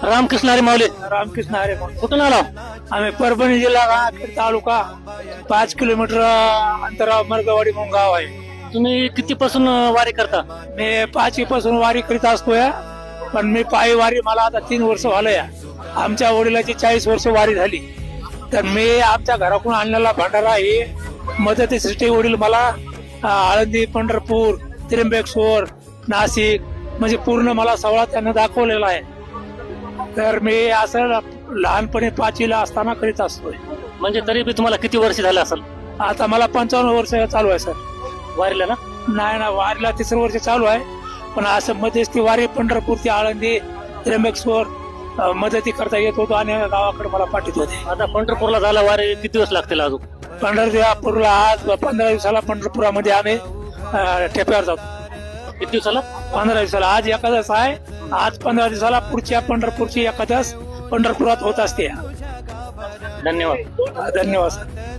रामकृष्ण हरी माऊली. रामकृष्ण हरे. कुठून आला? आम्ही परभणी जिल्हा राहतखेड तालुका 5 किलोमीटर अंतरावर मरगवाडी म्हणून गाव आहे. तुम्ही कितीपासून वारी करता? मी 5 पासून वारी करीत असतोय, पण मी पायी वारी मला आता 3 वर्ष झालंय. आमच्या वडिलाची 40 वर्ष वारी झाली. तर मी आमच्या घराकडून आणलेला भंडारा ही मदतीसाठी वडील मला आळंदी, पंढरपूर, त्र्यंबकेश्वर, नाशिक म्हणजे पूर्ण मला सवळा त्यांना दाखवलेला आहे. तर मी असं लहानपणी 5वीला असताना करीत असतोय. म्हणजे तरी बी तुम्हाला किती वर्ष झालं असेल आता मला 55 वर्ष चालू आहे सर. वारीला ना? नाही ना, वारीला 3रं वर्ष चालू आहे. पण असं मध्येच ती वारी पंढरपूर ते आळंदी, त्र्यंबकेश्वर मदती करता येत होतो आणि गावाकडे मला पाठवत होते. आता पंढरपूरला झाला वारी किती दिवस लागतील अजून? पंढरपूरला आज 15 दिवसाला पंढरपुरामध्ये आम्ही टेप्यावर जातो. किती दिवसाला? 15 दिवसाला. आज एकादश आहे. आज 15 दिवसाला पुढच्या पंढरपूरची एकादश पंढरपुरात होत असते. धन्यवाद. धन्यवाद सर.